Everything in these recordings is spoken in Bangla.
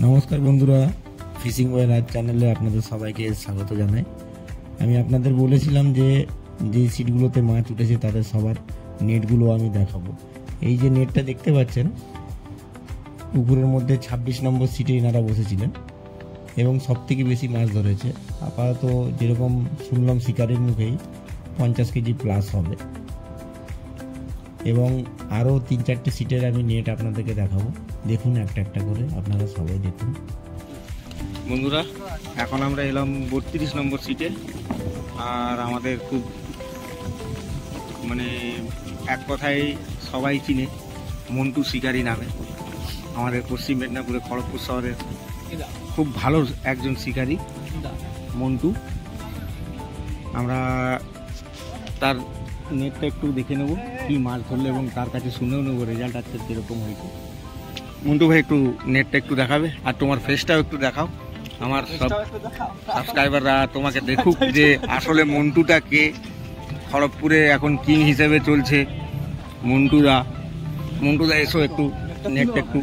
নমস্কার বন্ধুরা, ফিশিং বয় রাজ চ্যানেলে আপনাদের সবাইকে স্বাগত জানাই। আমি আপনাদের বলেছিলাম যে সিটগুলোতে মাছ উঠেছে তাদের সবার নেটগুলো আমি দেখাবো। এই যে নেটটা দেখতে পাচ্ছেন, পুকুরের মধ্যে 26 নম্বর সিটে এনারা বসেছিলেন এবং সব থেকে বেশি মাছ ধরেছে। আপাতত যেরকম শুনলাম শিকারের মুখেই 50 কেজি প্লাস হবে এবং আরও 3-4টে সিটের আমি নেট আপনাদেরকে দেখাবো। দেখুন একটা একটা করে, আপনারা সবাই দেখুন। বন্ধুরা, এখন আমরা এলাম 32 নম্বর সিটে। আর আমাদের খুব এক কথায় সবাই চিনে মন্টু শিকারি নামে। আমাদের পশ্চিম মেদিনীপুরে খড়গপুর শহরের খুব ভালো একজন শিকারি মন্টু। আমরা তার নেটটা একটু দেখে নেবো কি মাছ ধরলো এবং তার কাছে শুনেও নেবো রেজাল্ট আজকে কীরকম হয়েছে। মন্টু ভাই একটু নেটটা একটু দেখাবে আর তোমার ফেসটাও একটু দেখাও, আমার সব সাবস্ক্রাইবাররা তোমাকে দেখুক যে আসলে মন্টুটা কে। খড়গপুরে এখন কিং হিসেবে চলছে মন্টুদা। মন্টুদা এসো একটু নেটটা একটু।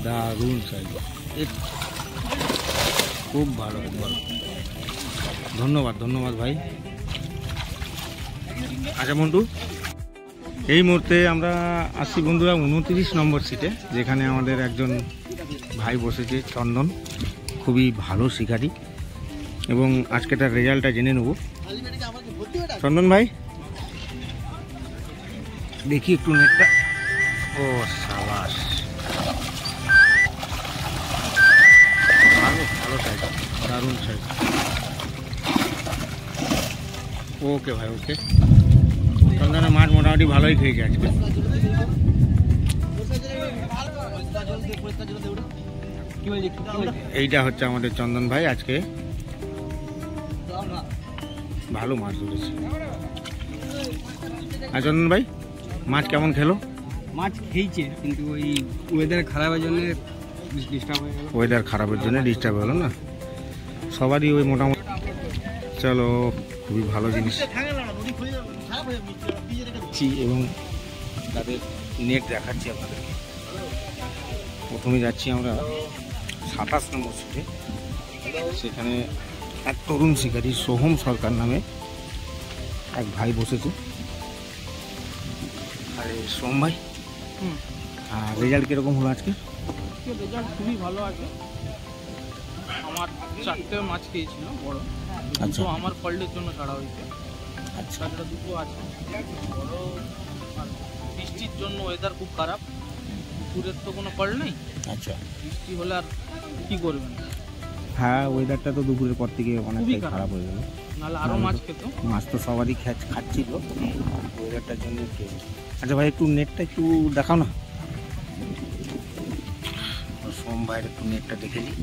দারুণ সাইজ, খুব ভালো। ধন্যবাদ ধন্যবাদ ভাই। আচ্ছা মন্টু, এই মুহূর্তে আমরা আসছি বন্ধুরা 29 নম্বর সিটে, যেখানে আমাদের একজন ভাই বসেছে চন্দন, খুবই ভালো শিকারি এবং আজকে তার রেজাল্টটা জেনে নেব। চন্দন ভাই দেখি একটু নেটটা। ও সাবাস, ভালো ভালো সাইজ, দারুণ সাইজ। ওকে ভাই, ওকে। চন্দনের মাছ মোটামুটি ভালোই খেয়েছে আজকে। এইটা হচ্ছে আমাদের চন্দন ভাই, আজকে ভালো মাছ ধরেছে। আর চন্দন ভাই মাছ কেমন খেলো? মাছ খেয়েছে, কিন্তু ওই ওয়েদার খারাপের জন্য ডিস্টার্ব হয়ে গেল। ওয়েদার খারাপের জন্য ডিস্টার্ব হলো না, সবারই ওই মোটামুটি। চলো, খুবই ভালো জিনিস এবং তাদের নেট দেখাচ্ছি আপনাদেরকে। প্রথমে যাচ্ছি আমরা 27 নম্বর সিটে। সেখানে এক তরুণ শিকারী সোহম সরকার নামে এক ভাই বসেছে। আরে সোহম ভাই, রেজাল্ট কিরকম হলো আজকে? রেজাল্ট খুবই ভালো আছে। আমার 4টে মাছ খেয়েছিল বড়। আচ্ছা, আমার ফল্টের জন্য ছাড়া হয়েছে। আচ্ছা, দুটো আছে বড়। বৃষ্টির জন্য ওয়েদার খুব খারাপ, পুকুরের তো কোনো ফল নেই। আচ্ছা, বৃষ্টি হলে আর কি করবেন? হ্যাঁ, ওয়েদারটা তো দুপুরের পর থেকে অনেকটাই খারাপ হয়ে গেল, নাহলে আরও মাছ খেত। মাছ তো সবারই খাচ্ছিল ওয়েদারটার জন্য। আচ্ছা ভাই, একটু নেটটা একটু দেখাও না। সোম ভাইয়ের একটু নেটটা দেখে নিই।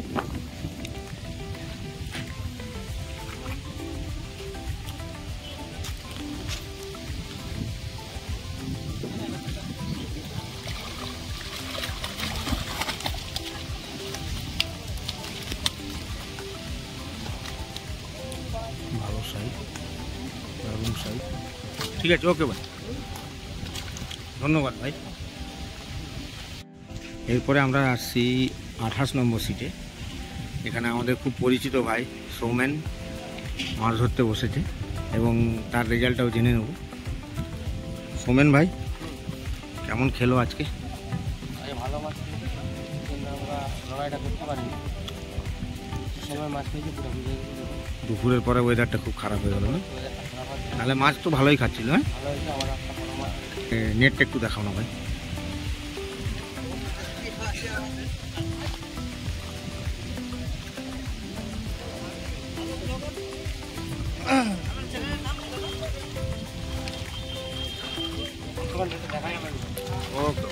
ভালো সাইজ, দারুণ সাইজ। ঠিক আছে, ওকে ভাই, ধন্যবাদ ভাই। এরপরে আমরা আসছি 28 নম্বর সিটে। এখানে আমাদের খুব পরিচিত ভাই সৌমেন মাছ ধরতে বসেছে এবং তার রেজাল্টটাও জেনে নেব। সৌমেন ভাই কেমন খেলো আজকে? ভালো মাছ আমরা লড়াইটা করতে পারি। সময় মাছ খেয়েছি পুরো দুপুরের পরে ওয়েদারটা খুব খারাপ হয়ে গেল না? তাহলে মাছ তো ভালোই খাচ্ছিল। হ্যাঁ, নেটটা একটু দেখাও না ভাই। ওকে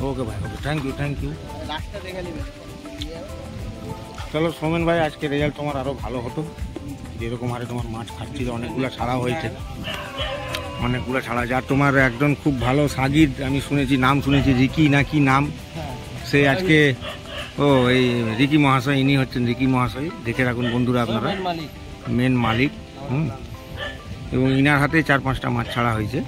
ওকে ভাই, ওকে, থ্যাংক ইউ, থ্যাংক ইউ। চলো সৌমেন ভাই, আজকে রেজাল্ট তোমার আরও ভালো হতো। যেরকম হারে তোমার মাছ খাচ্ছিল, অনেকগুলো ছাড়া হয়েছে, অনেকগুলো ছাড়া। যার তোমার একজন খুব ভালো সাগির, আমি শুনেছি, নাম শুনেছি, রিকি না কি নাম, সে আজকে এই রিকি মহাশয়, ইনি হচ্ছেন রিকি মহাশয়। দেখে রাখুন বন্ধুরা আপনারা, মেন মালিক। এবং ইনার হাতে 4-5টা মাছ ছাড়া হয়েছে।